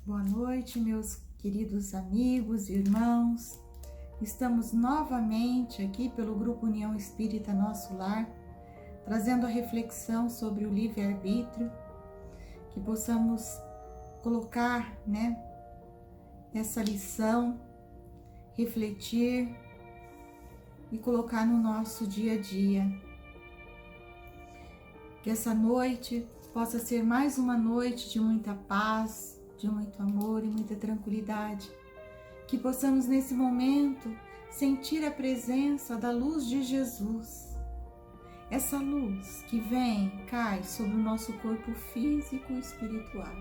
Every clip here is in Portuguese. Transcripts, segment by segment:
Boa noite, meus queridos amigos e irmãos. Estamos novamente aqui pelo Grupo União Espírita Nosso Lar, trazendo a reflexão sobre o livre-arbítrio, que possamos colocar, essa lição, refletir e colocar no nosso dia a dia. Que essa noite possa ser mais uma noite de muita paz, de muito amor e muita tranquilidade. Que possamos nesse momento sentir a presença da luz de Jesus. Essa luz que cai sobre o nosso corpo físico e espiritual,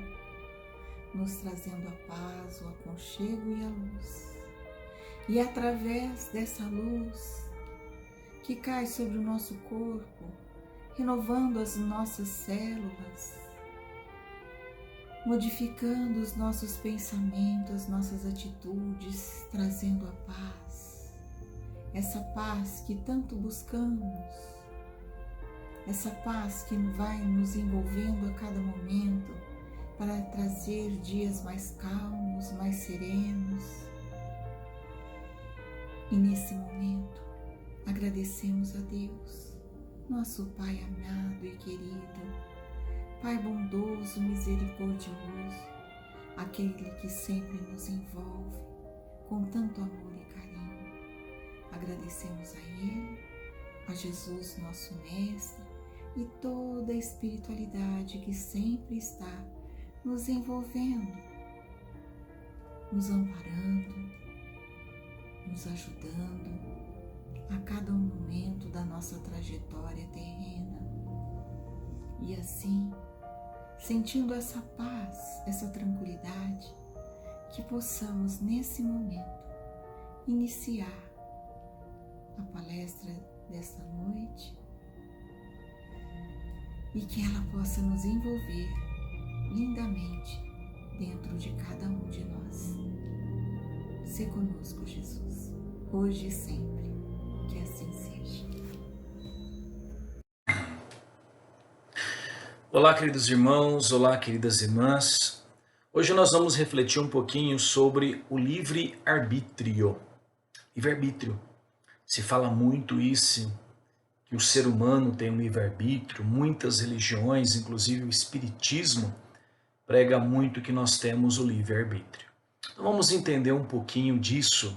nos trazendo a paz, o aconchego e a luz. E através dessa luz que cai sobre o nosso corpo, renovando as nossas células, modificando os nossos pensamentos, as nossas atitudes, trazendo a paz. Essa paz que tanto buscamos, essa paz que vai nos envolvendo a cada momento para trazer dias mais calmos, mais serenos. E nesse momento, agradecemos a Deus, nosso Pai amado e querido, Pai bondoso, misericordioso, aquele que sempre nos envolve com tanto amor e carinho. Agradecemos a Ele, a Jesus, nosso Mestre, e toda a espiritualidade que sempre está nos envolvendo, nos amparando, nos ajudando a cada momento da nossa trajetória terrena. E assim, sentindo essa paz, essa tranquilidade, que possamos nesse momento iniciar a palestra desta noite e que ela possa nos envolver lindamente dentro de cada um de nós. Se conosco, Jesus, hoje e sempre, que assim seja. Olá, queridos irmãos, olá, queridas irmãs. Hoje nós vamos refletir um pouquinho sobre o livre-arbítrio. Livre-arbítrio. Se fala muito isso, que o ser humano tem um livre-arbítrio. Muitas religiões, inclusive o Espiritismo, prega muito que nós temos o livre-arbítrio. Então vamos entender um pouquinho disso.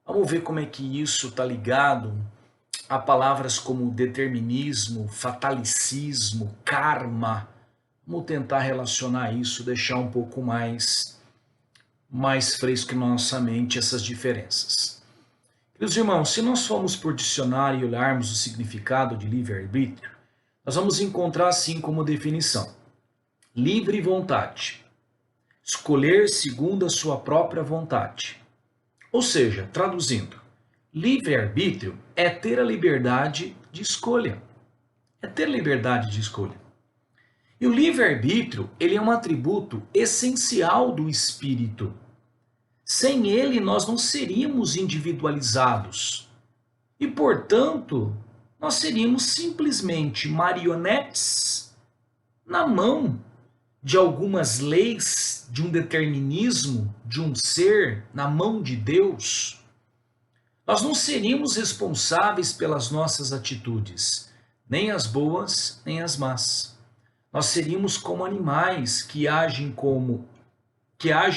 Vamos ver como é que isso está ligado a palavras como determinismo, fatalicismo, karma. Vamos tentar relacionar isso, deixar um pouco mais fresco na nossa mente essas diferenças. Meus irmãos, se nós formos por dicionário e olharmos o significado de livre-arbítrio, nós vamos encontrar assim como definição: livre vontade, escolher segundo a sua própria vontade. Ou seja, traduzindo, livre-arbítrio é ter a liberdade de escolha. É ter liberdade de escolha. E o livre-arbítrio, ele é um atributo essencial do espírito. Sem ele, nós não seríamos individualizados. E, portanto, nós seríamos simplesmente marionetes na mão de algumas leis, de um determinismo, de um ser, na mão de Deus. Nós não seríamos responsáveis pelas nossas atitudes, nem as boas, nem as más. Nós seríamos como animais que agem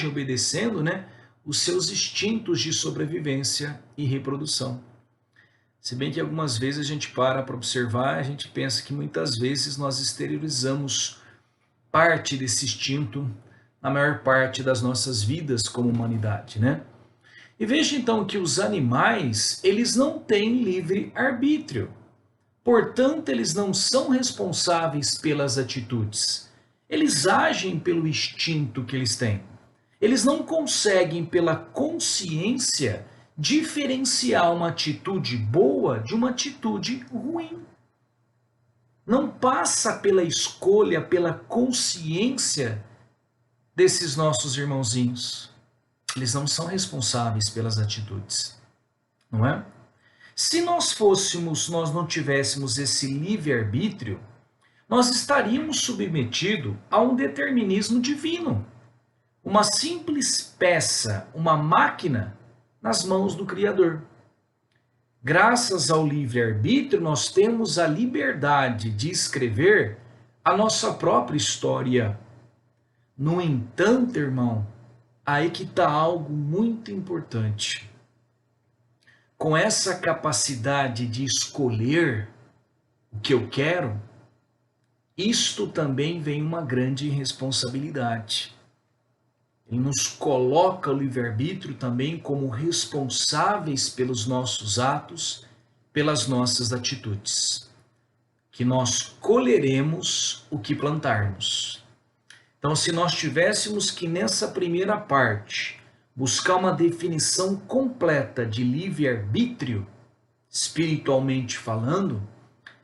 obedecendo, os seus instintos de sobrevivência e reprodução. Se bem que algumas vezes a gente para observar, a gente pensa que muitas vezes nós exteriorizamos parte desse instinto na maior parte das nossas vidas como humanidade, E veja então que os animais, eles não têm livre-arbítrio. Portanto, eles não são responsáveis pelas atitudes. Eles agem pelo instinto que eles têm. Eles não conseguem, pela consciência, diferenciar uma atitude boa de uma atitude ruim. Não passa pela escolha, pela consciência desses nossos irmãozinhos. Eles não são responsáveis pelas atitudes, não é? Se nós não tivéssemos esse livre-arbítrio, nós estaríamos submetidos a um determinismo divino. uma simples peça, uma máquina nas mãos do Criador. Graças ao livre-arbítrio, nós temos a liberdade de escrever a nossa própria história. No entanto, irmão, aí que está algo muito importante. Com essa capacidade de escolher o que eu quero, isto também vem uma grande responsabilidade. Ele nos coloca o livre-arbítrio também como responsáveis pelos nossos atos, pelas nossas atitudes. Que nós colheremos o que plantarmos. Então, se nós tivéssemos que nessa primeira parte buscar uma definição completa de livre-arbítrio, espiritualmente falando,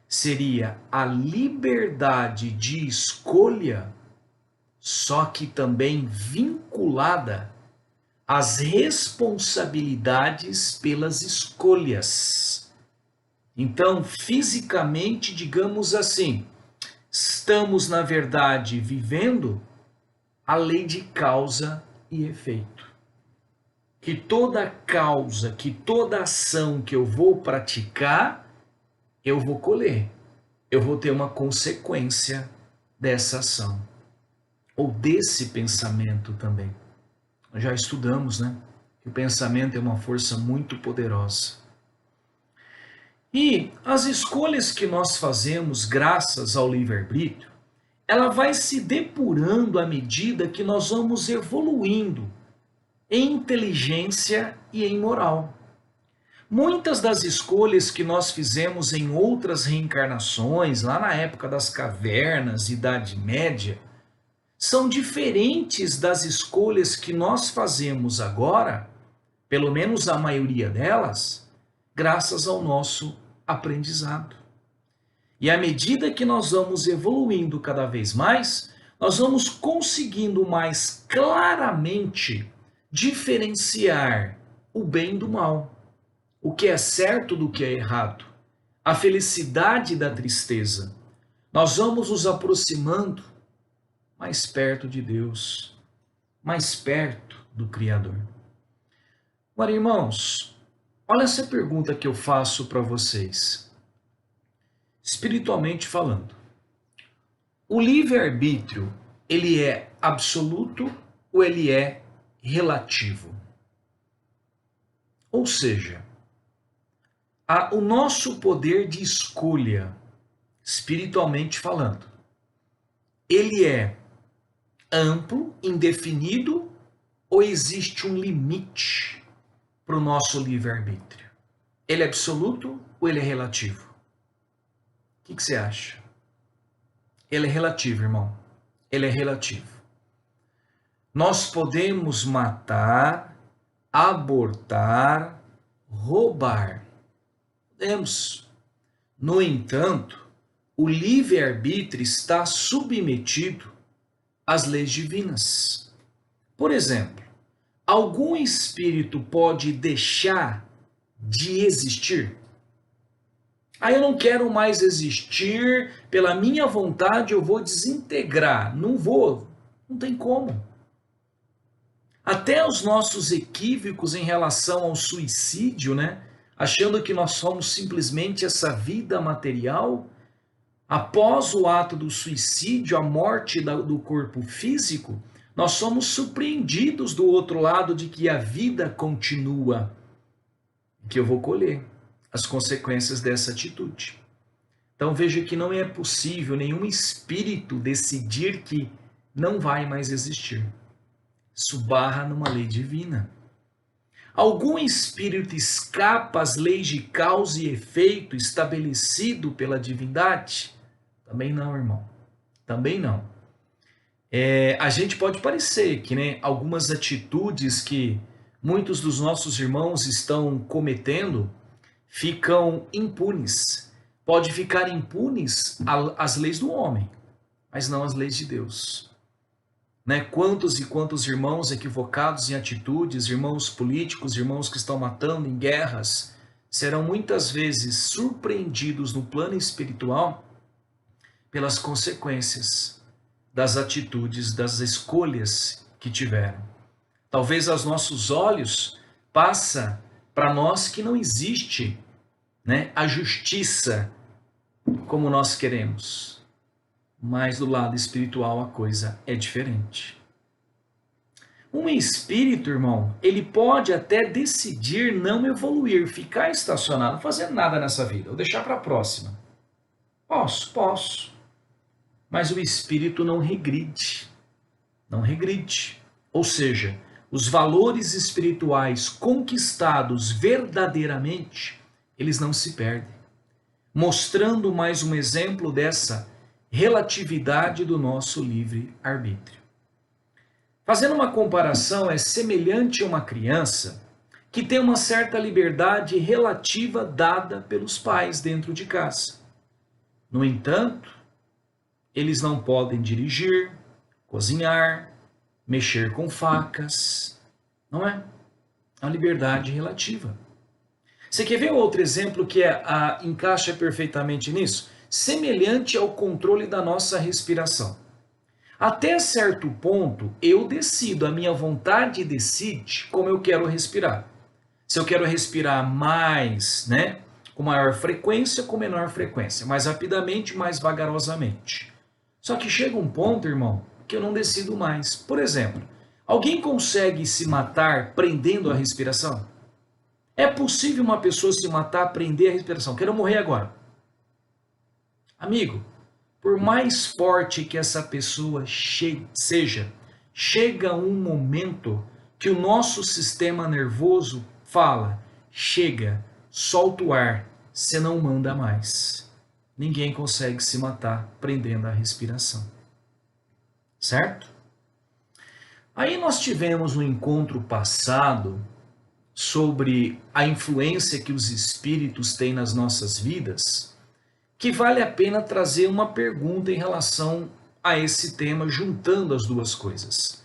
seria a liberdade de escolha, só que também vinculada às responsabilidades pelas escolhas. Então, fisicamente, digamos assim, estamos, na verdade, vivendo a lei de causa e efeito. Que toda causa, que toda ação que eu vou praticar, eu vou colher. Eu vou ter uma consequência dessa ação. Ou desse pensamento também. Nós já estudamos, né? Que o pensamento é uma força muito poderosa. E as escolhas que nós fazemos graças ao livre-arbítrio, ela vai se depurando à medida que nós vamos evoluindo em inteligência e em moral. Muitas das escolhas que nós fizemos em outras reencarnações, lá na época das cavernas, Idade Média, são diferentes das escolhas que nós fazemos agora, pelo menos a maioria delas, graças ao nosso aprendizado. E à medida que nós vamos evoluindo cada vez mais, nós vamos conseguindo mais claramente diferenciar o bem do mal, o que é certo do que é errado, a felicidade da tristeza. Nós vamos nos aproximando mais perto de Deus, mais perto do Criador. Agora, irmãos, olha essa pergunta que eu faço para vocês. Espiritualmente falando, o livre-arbítrio, ele é absoluto ou ele é relativo? Ou seja, o nosso poder de escolha, espiritualmente falando, ele é amplo, indefinido, ou existe um limite para o nosso livre-arbítrio? Ele é absoluto ou ele é relativo? O que você acha? Ele é relativo, irmão. Ele é relativo. Nós podemos matar, abortar, roubar. Podemos. No entanto, o livre-arbítrio está submetido às leis divinas. Por exemplo, algum espírito pode deixar de existir? Eu não quero mais existir, pela minha vontade eu vou desintegrar. Não vou, não tem como. Até os nossos equívocos em relação ao suicídio, né? Achando que nós somos simplesmente essa vida material, após o ato do suicídio, a morte do corpo físico, nós somos surpreendidos do outro lado de que a vida continua, que eu vou colher as consequências dessa atitude. Então veja que não é possível nenhum espírito decidir que não vai mais existir. Isso barra numa lei divina. Algum espírito escapa às leis de causa e efeito estabelecido pela divindade? Também não, irmão. Também não. A gente pode parecer que, né, algumas atitudes que muitos dos nossos irmãos estão cometendo ficam impunes. Pode ficar impunes as leis do homem, mas não as leis de Deus. Né? Quantos e quantos irmãos equivocados em atitudes, irmãos políticos, irmãos que estão matando em guerras, serão muitas vezes surpreendidos no plano espiritual pelas consequências das atitudes, das escolhas que tiveram. Talvez aos nossos olhos passa para nós que não existe, né, a justiça como nós queremos. Mas do lado espiritual a coisa é diferente. Um espírito, irmão, ele pode até decidir não evoluir, ficar estacionado, não fazer nada nessa vida, ou deixar para a próxima. Posso. Mas o espírito não regride. Não regride. Ou seja, os valores espirituais conquistados verdadeiramente, eles não se perdem. Mostrando mais um exemplo dessa relatividade do nosso livre-arbítrio. Fazendo uma comparação, é semelhante a uma criança que tem uma certa liberdade relativa dada pelos pais dentro de casa. No entanto, eles não podem dirigir, cozinhar, mexer com facas, não é? É uma liberdade relativa. Você quer ver outro exemplo que encaixa perfeitamente nisso? Semelhante ao controle da nossa respiração. Até certo ponto, eu decido, a minha vontade decide como eu quero respirar. Se eu quero respirar mais, né, com maior frequência, com menor frequência, mais rapidamente, mais vagarosamente. Só que chega um ponto, irmão, que eu não decido mais. Por exemplo, alguém consegue se matar prendendo a respiração? É possível uma pessoa se matar, prender a respiração? Quero morrer agora. Amigo, por mais forte que essa pessoa seja, chega um momento que o nosso sistema nervoso fala, chega, solta o ar, você não manda mais. Ninguém consegue se matar prendendo a respiração. Certo? Aí nós tivemos um encontro passado sobre a influência que os espíritos têm nas nossas vidas, que vale a pena trazer uma pergunta em relação a esse tema, juntando as duas coisas.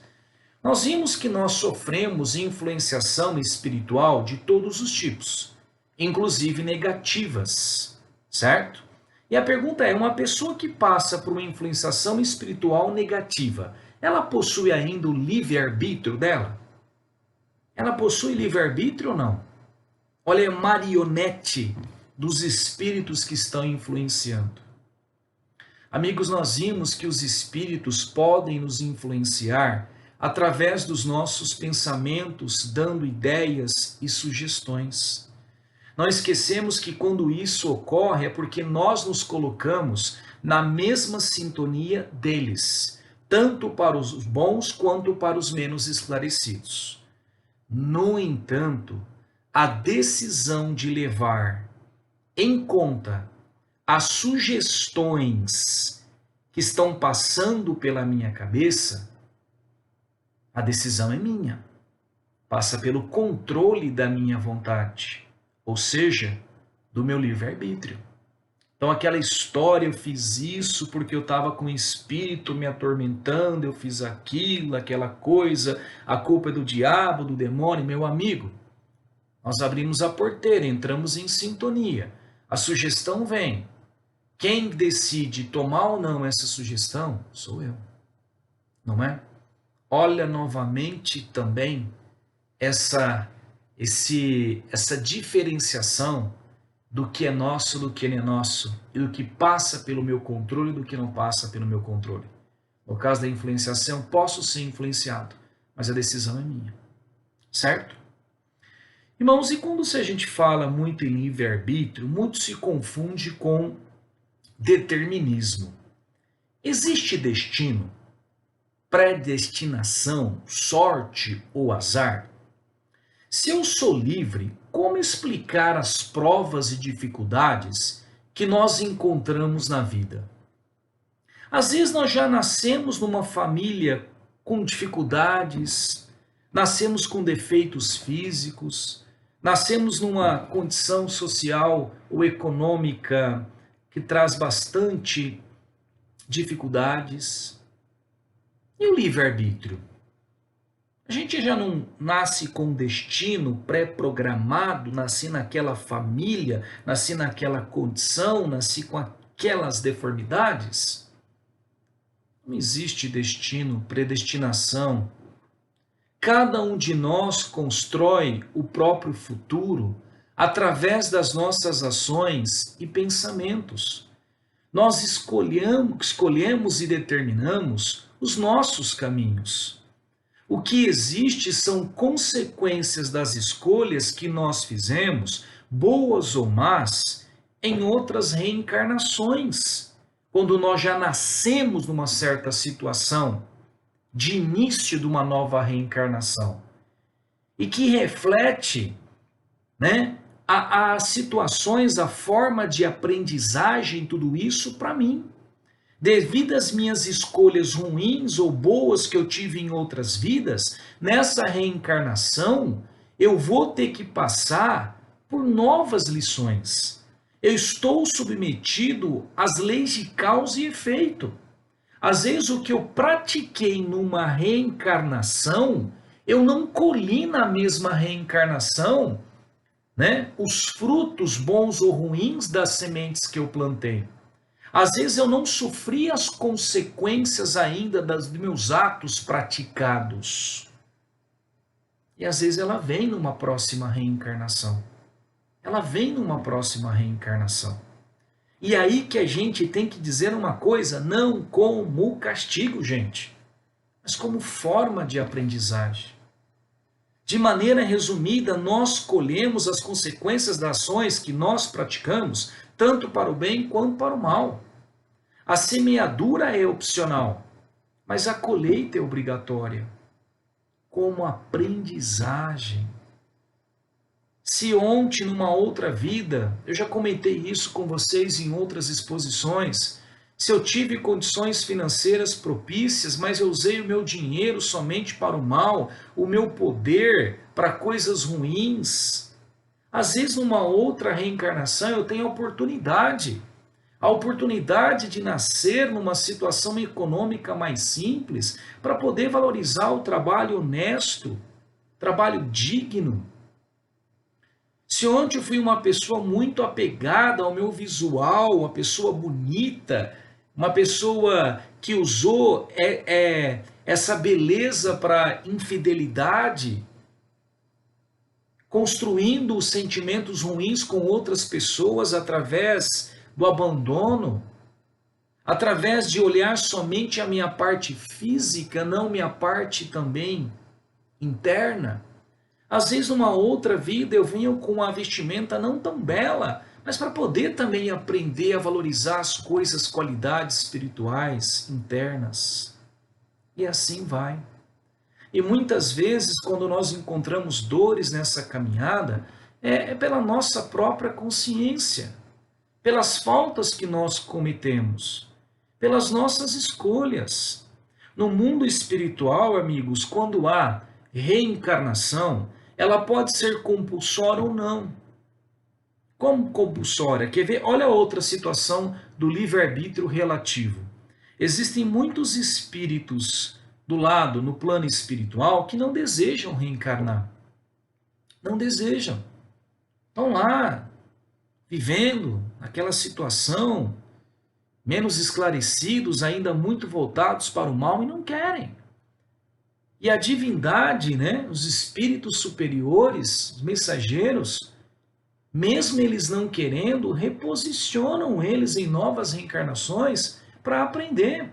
Nós vimos que nós sofremos influenciação espiritual de todos os tipos, inclusive negativas, certo? E a pergunta é, uma pessoa que passa por uma influenciação espiritual negativa, ela possui ainda o livre-arbítrio dela? Ela possui livre-arbítrio ou não? Olha, é marionete dos espíritos que estão influenciando. Amigos, nós vimos que os espíritos podem nos influenciar através dos nossos pensamentos, dando ideias e sugestões. Não esquecemos que quando isso ocorre é porque nós nos colocamos na mesma sintonia deles, tanto para os bons quanto para os menos esclarecidos. No entanto, a decisão de levar em conta as sugestões que estão passando pela minha cabeça, a decisão é minha. Passa pelo controle da minha vontade, ou seja, do meu livre-arbítrio. Então aquela história, eu fiz isso porque eu estava com o espírito me atormentando, eu fiz aquilo, aquela coisa, a culpa é do diabo, do demônio, meu amigo. Nós abrimos a porteira, entramos em sintonia. A sugestão vem. Quem decide tomar ou não essa sugestão sou eu. Não é? Olha novamente também essa diferenciação do que é nosso, do que não é nosso, e do que passa pelo meu controle e do que não passa pelo meu controle. No caso da influenciação, posso ser influenciado, mas a decisão é minha. Certo? Irmãos, e quando a gente fala muito em livre-arbítrio, muito se confunde com determinismo. Existe destino, predestinação, sorte ou azar? Se eu sou livre, como explicar as provas e dificuldades que nós encontramos na vida? Às vezes nós já nascemos numa família com dificuldades, nascemos com defeitos físicos, nascemos numa condição social ou econômica que traz bastante dificuldades. E o livre-arbítrio? A gente já não nasce com destino pré-programado, nasci naquela família, nasci naquela condição, nasci com aquelas deformidades? Não existe destino, predestinação cada um de nós constrói o próprio futuro através das nossas ações e pensamentos. Nós escolhemos e determinamos os nossos caminhos. O que existe são consequências das escolhas que nós fizemos, boas ou más, em outras reencarnações, quando nós já nascemos numa certa situação de início de uma nova reencarnação, e que reflete, né, as situações, a forma de aprendizagem, tudo isso para mim. Devido às minhas escolhas ruins ou boas que eu tive em outras vidas, nessa reencarnação, eu vou ter que passar por novas lições. Eu estou submetido às leis de causa e efeito. Às vezes o que eu pratiquei numa reencarnação, eu não colhi na mesma reencarnação, né, os frutos bons ou ruins das sementes que eu plantei. Às vezes eu não sofri as consequências ainda dos meus atos praticados. E às vezes ela vem numa próxima reencarnação. Ela vem numa próxima reencarnação. E aí que a gente tem que dizer uma coisa, não como castigo, gente, mas como forma de aprendizagem. De maneira resumida, nós colhemos as consequências das ações que nós praticamos, tanto para o bem quanto para o mal. A semeadura é opcional, mas a colheita é obrigatória, como aprendizagem. Se ontem, numa outra vida, eu já comentei isso com vocês em outras exposições, se eu tive condições financeiras propícias, mas eu usei o meu dinheiro somente para o mal, o meu poder para coisas ruins, às vezes numa outra reencarnação eu tenho a oportunidade de nascer numa situação econômica mais simples, para poder valorizar o trabalho honesto, trabalho digno. Se ontem eu fui uma pessoa muito apegada ao meu visual, uma pessoa bonita, uma pessoa que usou essa beleza para infidelidade, construindo sentimentos ruins com outras pessoas através do abandono, através de olhar somente a minha parte física, não minha parte também interna. Às vezes, numa outra vida, eu venho com uma vestimenta não tão bela, mas para poder também aprender a valorizar as coisas, qualidades espirituais, internas. E assim vai. E muitas vezes, quando nós encontramos dores nessa caminhada, é pela nossa própria consciência, pelas faltas que nós cometemos, pelas nossas escolhas. No mundo espiritual, amigos, quando há reencarnação, ela pode ser compulsória ou não. Como compulsória? Quer ver? Olha outra situação do livre-arbítrio relativo. Existem muitos espíritos no plano espiritual, que não desejam reencarnar. Não desejam. Estão lá, vivendo aquela situação, menos esclarecidos, ainda muito voltados para o mal, e não querem. E a divindade, né, os espíritos superiores, os mensageiros, mesmo eles não querendo, reposicionam eles em novas reencarnações para aprender.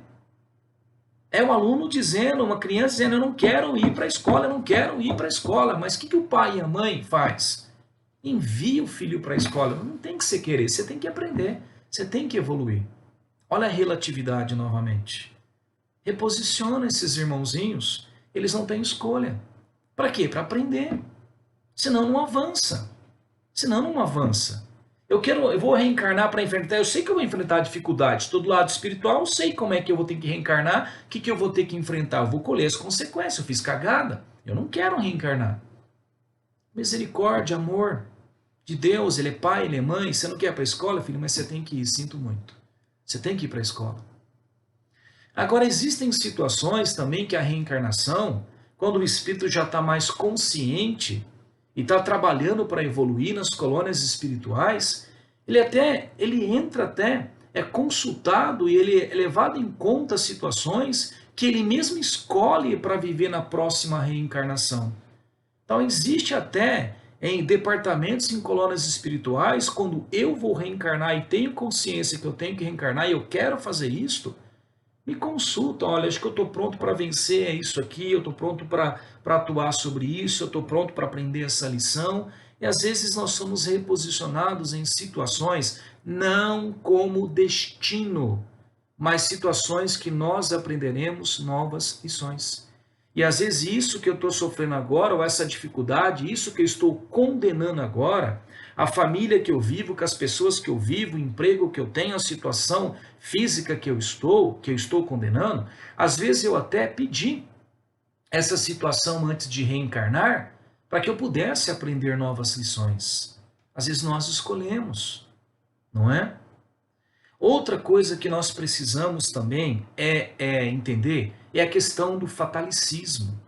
É um aluno dizendo, uma criança dizendo, eu não quero ir para a escola, eu não quero ir para a escola. Mas o que o pai e a mãe faz? Envia o filho para a escola. Não tem que você querer, você tem que aprender, você tem que evoluir. Olha a relatividade novamente. Reposiciona esses irmãozinhos, eles não têm escolha. Para quê? Para aprender. Senão não avança. Eu vou reencarnar para enfrentar, eu sei que eu vou enfrentar dificuldades, todo lado espiritual, eu sei como é que eu vou ter que reencarnar, o que eu vou ter que enfrentar, eu vou colher as consequências, eu fiz cagada, eu não quero reencarnar. Misericórdia, amor de Deus, Ele é pai, Ele é mãe, você não quer ir para a escola, filho, mas você tem que ir, sinto muito, você tem que ir para a escola. Agora, existem situações também que a reencarnação, quando o espírito já está mais consciente, e está trabalhando para evoluir nas colônias espirituais, ele entra até, é consultado e ele é levado em conta situações que ele mesmo escolhe para viver na próxima reencarnação. Então existe até em departamentos em colônias espirituais, quando eu vou reencarnar e tenho consciência que eu tenho que reencarnar e eu quero fazer isto, me consultam, olha, acho que eu estou pronto para vencer isso aqui, eu estou pronto para atuar sobre isso, eu estou pronto para aprender essa lição. E às vezes nós somos reposicionados em situações não como destino, mas situações que nós aprenderemos novas lições. E às vezes isso que eu estou sofrendo agora, ou essa dificuldade, isso que eu estou condenando agora, a família que eu vivo, com as pessoas que eu vivo, o emprego que eu tenho, a situação física que eu estou condenando, às vezes eu até pedi essa situação antes de reencarnar, para que eu pudesse aprender novas lições. Às vezes nós escolhemos, não é? Outra coisa que nós precisamos também entender é a questão do fatalicismo.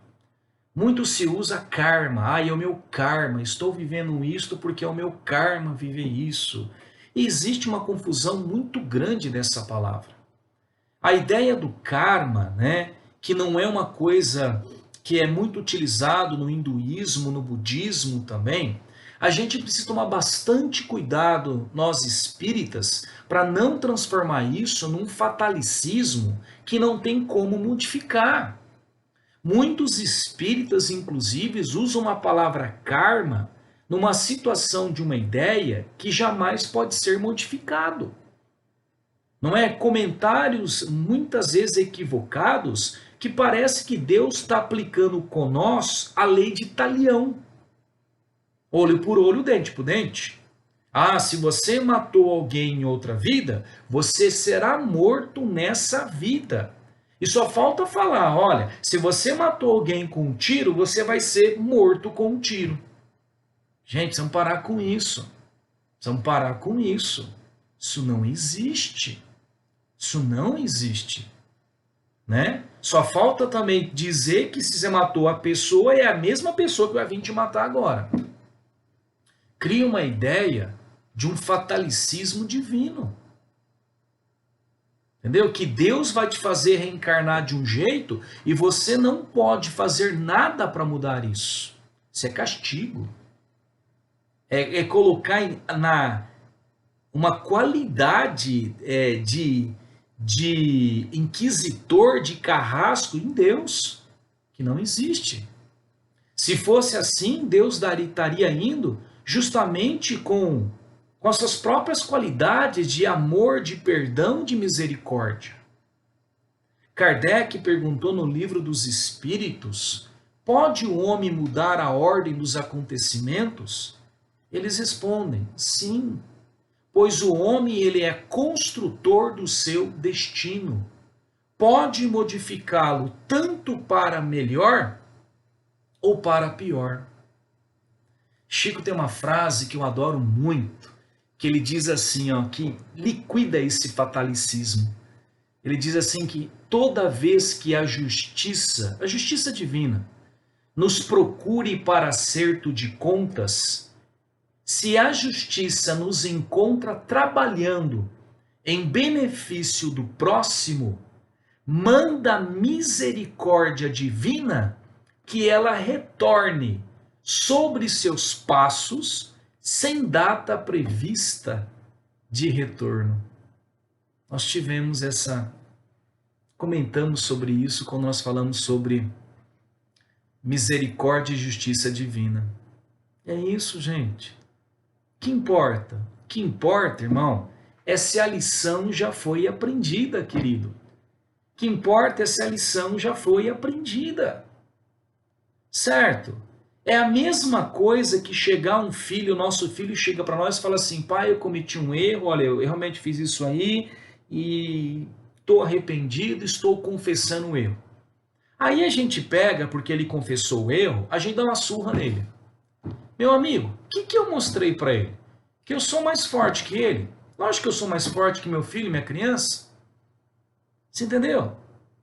Muito se usa karma. É o meu karma, estou vivendo isto porque é o meu karma viver isso. E existe uma confusão muito grande dessa palavra. A ideia do karma, né, que não é uma coisa que é muito utilizado no hinduísmo, no budismo também, a gente precisa tomar bastante cuidado, nós espíritas, para não transformar isso num fatalicismo que não tem como modificar. Muitos espíritas, inclusive, usam a palavra karma numa situação de uma ideia que jamais pode ser modificado. Não é? Comentários muitas vezes equivocados que parece que Deus está aplicando com nós a lei de talião. Olho por olho, dente por dente. Se você matou alguém em outra vida, você será morto nessa vida. E só falta falar, olha, se você matou alguém com um tiro, você vai ser morto com um tiro. Gente, precisamos parar com isso. Precisamos parar com isso. Isso não existe. Isso não existe. Né? Só falta também dizer que se você matou a pessoa, é a mesma pessoa que vai vir te matar agora. Cria uma ideia de um fatalicismo divino. Entendeu? Que Deus vai te fazer reencarnar de um jeito e você não pode fazer nada para mudar isso. Isso é castigo. É colocar uma qualidade de inquisitor, de carrasco em Deus, que não existe. Se fosse assim, Deus estaria indo justamente com as suas próprias qualidades de amor, de perdão, de misericórdia. Kardec perguntou no Livro dos Espíritos, pode o homem mudar a ordem dos acontecimentos? Eles respondem, sim, pois o homem ele é construtor do seu destino. Pode modificá-lo tanto para melhor ou para pior. Chico tem uma frase que eu adoro muito, que ele diz assim, que liquida esse fatalicismo. Ele diz assim que toda vez que a justiça divina, nos procure para acerto de contas, se a justiça nos encontra trabalhando em benefício do próximo, manda a misericórdia divina que ela retorne sobre seus passos sem data prevista de retorno. Nós comentamos sobre isso quando nós falamos sobre misericórdia e justiça divina. É isso, gente. O que importa? O que importa, irmão, é se a lição já foi aprendida, querido. O que importa é se a lição já foi aprendida. Certo? É a mesma coisa que chegar um filho, nosso filho chega para nós e fala assim, pai, eu cometi um erro, olha, eu realmente fiz isso aí e estou arrependido, estou confessando o erro. Aí a gente pega, porque ele confessou o erro, a gente dá uma surra nele. Meu amigo, o que eu mostrei para ele? Que eu sou mais forte que ele? Lógico que eu sou mais forte que meu filho, minha criança. Você entendeu?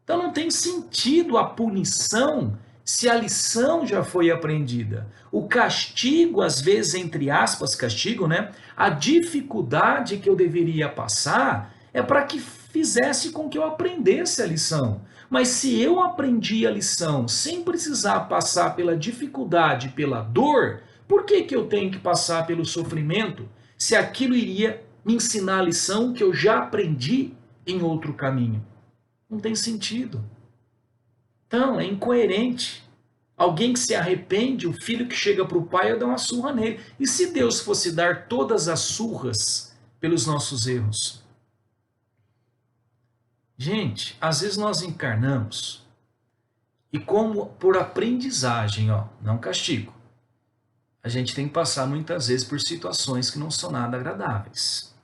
Então não tem sentido a punição se a lição já foi aprendida. O castigo, às vezes, entre aspas, castigo, né? A dificuldade que eu deveria passar é para que fizesse com que eu aprendesse a lição. Mas se eu aprendi a lição sem precisar passar pela dificuldade, pela dor, por que que eu tenho que passar pelo sofrimento se aquilo iria me ensinar a lição que eu já aprendi em outro caminho? Não tem sentido. Então, é incoerente. Alguém que se arrepende, o filho que chega para o pai, eu dou uma surra nele. E se Deus fosse dar todas as surras pelos nossos erros? Gente, às vezes nós encarnamos e como por aprendizagem, ó, não castigo, a gente tem que passar muitas vezes por situações que não são nada agradáveis.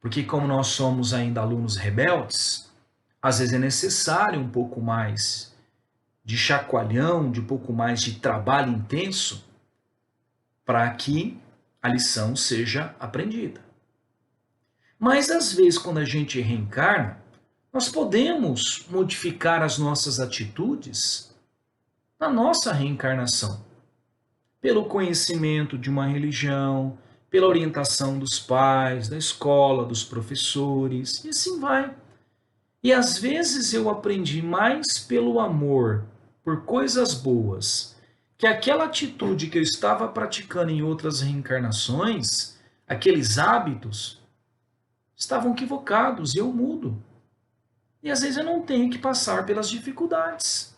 Porque como nós somos ainda alunos rebeldes, às vezes é necessário um pouco mais de chacoalhão, de um pouco mais de trabalho intenso para que a lição seja aprendida. Mas às vezes quando a gente reencarna, nós podemos modificar as nossas atitudes na nossa reencarnação. Pelo conhecimento de uma religião, pela orientação dos pais, da escola, dos professores, e assim vai. E às vezes eu aprendi mais pelo amor, por coisas boas, que aquela atitude que eu estava praticando em outras reencarnações, aqueles hábitos, estavam equivocados e eu mudo. E às vezes eu não tenho que passar pelas dificuldades.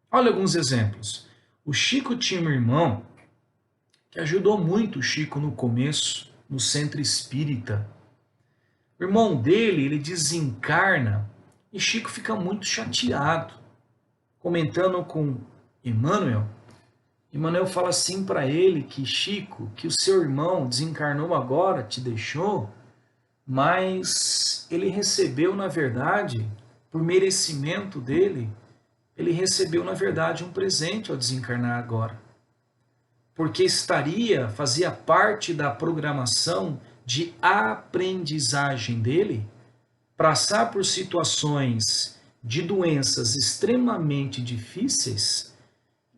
Olha alguns exemplos. O Chico tinha um irmão que ajudou muito o Chico no começo, no centro espírita. O irmão dele, ele desencarna e Chico fica muito chateado. Comentando com Emmanuel, Emmanuel fala assim para ele que Chico, que o seu irmão desencarnou agora, te deixou, mas ele recebeu, na verdade, por merecimento dele, ele recebeu, na verdade, um presente ao desencarnar agora. Porque fazia parte da programação de aprendizagem dele, passar por situações de doenças extremamente difíceis,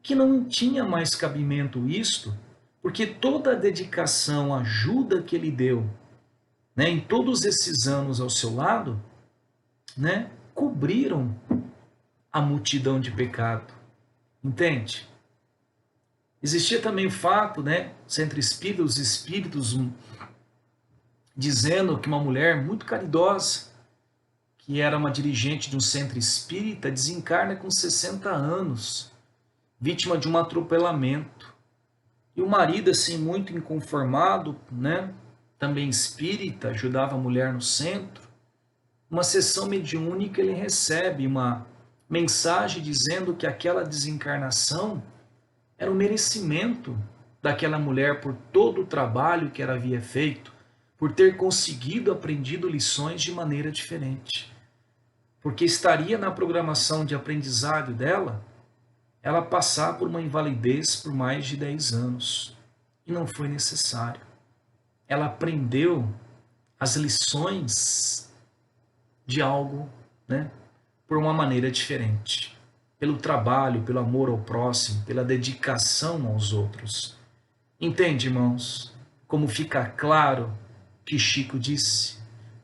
que não tinha mais cabimento isto, porque toda a dedicação, a ajuda que ele deu, né, em todos esses anos ao seu lado, né, cobriram a multidão de pecado. Entende? Existia também o fato, né, entre os espíritos dizendo que uma mulher muito caridosa, que era uma dirigente de um centro espírita, desencarna com 60 anos, vítima de um atropelamento. E o marido, assim, muito inconformado, né, também espírita, ajudava a mulher no centro. Uma sessão mediúnica, ele recebe uma mensagem dizendo que aquela desencarnação era um merecimento daquela mulher por todo o trabalho que ela havia feito, por ter conseguido aprendido lições de maneira diferente. Porque estaria na programação de aprendizado dela, ela passar por uma invalidez por mais de 10 anos. E não foi necessário. Ela aprendeu as lições de algo, né, por uma maneira diferente. Pelo trabalho, pelo amor ao próximo, pela dedicação aos outros. Entende, irmãos? Como fica claro que Chico disse: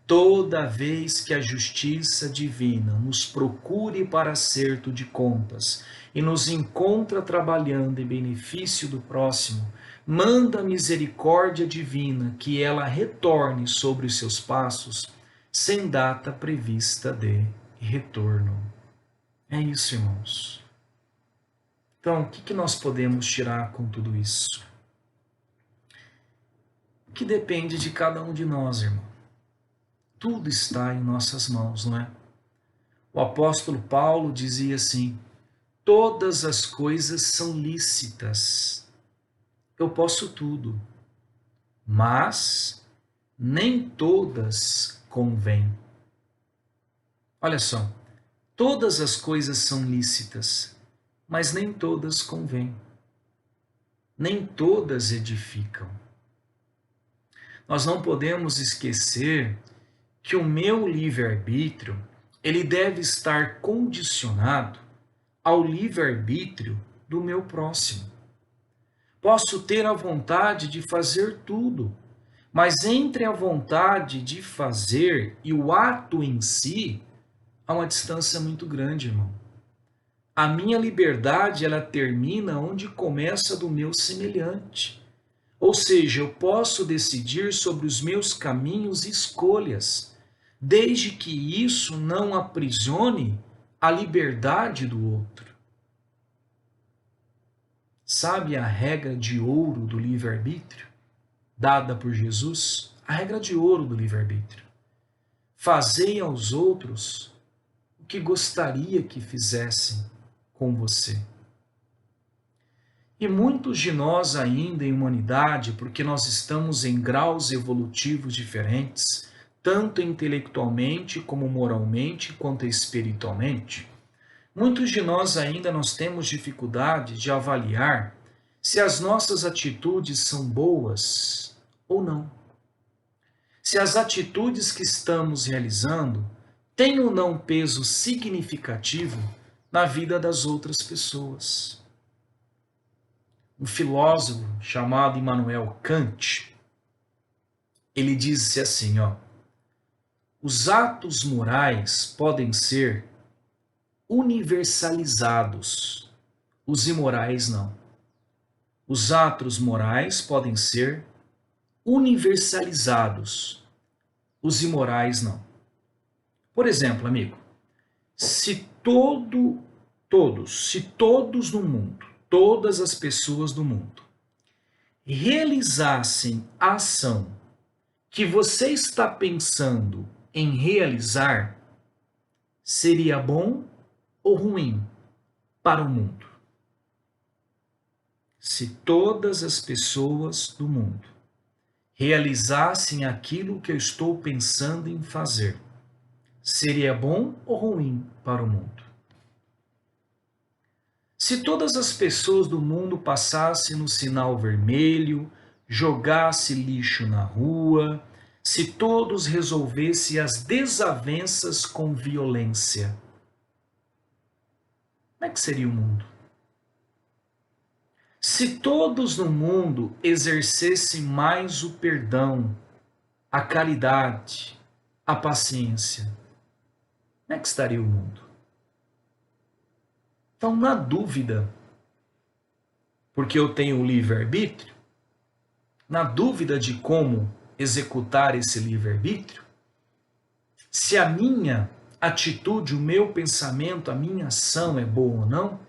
toda vez que a justiça divina nos procure para acerto de contas e nos encontra trabalhando em benefício do próximo, manda a misericórdia divina que ela retorne sobre os seus passos sem data prevista de retorno. É isso, irmãos. Então, o que nós podemos tirar com tudo isso? Que depende de cada um de nós, irmão. Tudo está em nossas mãos, não é? O apóstolo Paulo dizia assim: todas as coisas são lícitas. Eu posso tudo, mas nem todas convêm. Olha só, todas as coisas são lícitas, mas nem todas convêm. Nem todas edificam. Nós não podemos esquecer que o meu livre-arbítrio, ele deve estar condicionado ao livre-arbítrio do meu próximo. Posso ter a vontade de fazer tudo, mas entre a vontade de fazer e o ato em si, há uma distância muito grande, irmão. A minha liberdade, ela termina onde começa a do meu semelhante. Ou seja, eu posso decidir sobre os meus caminhos e escolhas, desde que isso não aprisione a liberdade do outro. Sabe a regra de ouro do livre-arbítrio, dada por Jesus? A regra de ouro do livre-arbítrio. Fazei aos outros o que gostaria que fizessem com você. E muitos de nós ainda em humanidade, porque nós estamos em graus evolutivos diferentes, tanto intelectualmente como moralmente, quanto espiritualmente, muitos de nós ainda nós temos dificuldade de avaliar se as nossas atitudes são boas ou não. Se as atitudes que estamos realizando têm ou não peso significativo na vida das outras pessoas. Um filósofo chamado Immanuel Kant, ele disse assim, os atos morais podem ser universalizados, os imorais não. Os atos morais podem ser universalizados, os imorais não. Por exemplo, amigo, se todos no mundo, todas as pessoas do mundo, realizassem a ação que você está pensando em realizar, seria bom ou ruim para o mundo? Se todas as pessoas do mundo realizassem aquilo que eu estou pensando em fazer, seria bom ou ruim para o mundo? Se todas as pessoas do mundo passassem no sinal vermelho, jogassem lixo na rua, se todos resolvessem as desavenças com violência, como é que seria o mundo? Se todos no mundo exercessem mais o perdão, a caridade, a paciência, como é que estaria o mundo? Então, na dúvida, porque eu tenho o livre-arbítrio, na dúvida de como executar esse livre-arbítrio, se a minha atitude, o meu pensamento, a minha ação é boa ou não,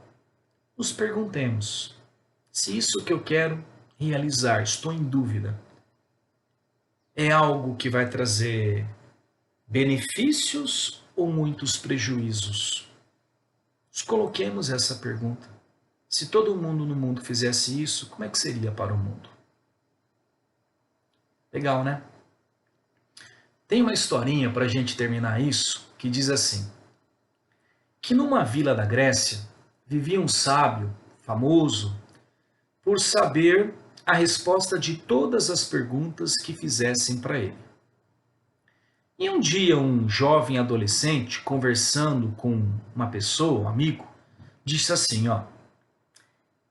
nos perguntemos se isso que eu quero realizar, estou em dúvida, é algo que vai trazer benefícios ou muitos prejuízos? Nos coloquemos essa pergunta. Se todo mundo no mundo fizesse isso, como é que seria para o mundo? Legal, né? Tem uma historinha para a gente terminar isso, que diz assim, que numa vila da Grécia vivia um sábio famoso por saber a resposta de todas as perguntas que fizessem para ele. E um dia um jovem adolescente, conversando com uma pessoa, um amigo, disse assim,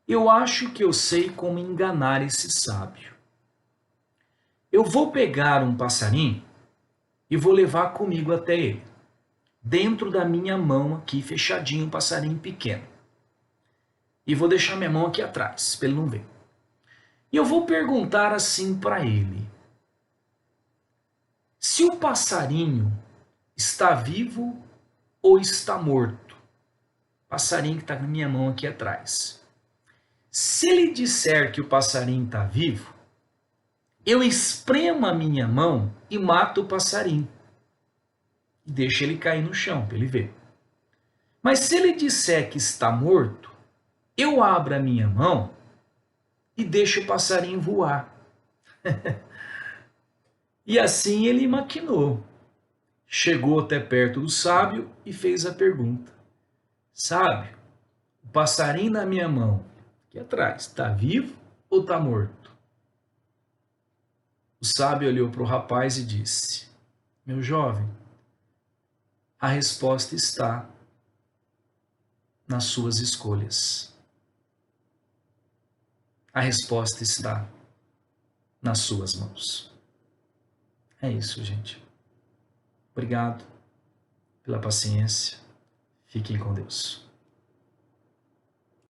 eu acho que eu sei como enganar esse sábio. Eu vou pegar um passarinho e vou levar comigo até ele. Dentro da minha mão aqui, fechadinho, um passarinho pequeno. E vou deixar minha mão aqui atrás, para ele não ver. E eu vou perguntar assim para ele. Se o passarinho está vivo ou está morto? Passarinho que está na minha mão aqui atrás. Se ele disser que o passarinho está vivo, eu espremo a minha mão e mato o passarinho. E deixo ele cair no chão para ele ver. Mas se ele disser que está morto, eu abro a minha mão e deixo o passarinho voar. E assim ele maquinou. Chegou até perto do sábio e fez a pergunta. Sábio, o passarinho na minha mão, aqui atrás, está vivo ou está morto? O sábio olhou para o rapaz e disse, meu jovem, a resposta está nas suas escolhas. A resposta está nas suas mãos. É isso, gente. Obrigado pela paciência. Fiquem com Deus.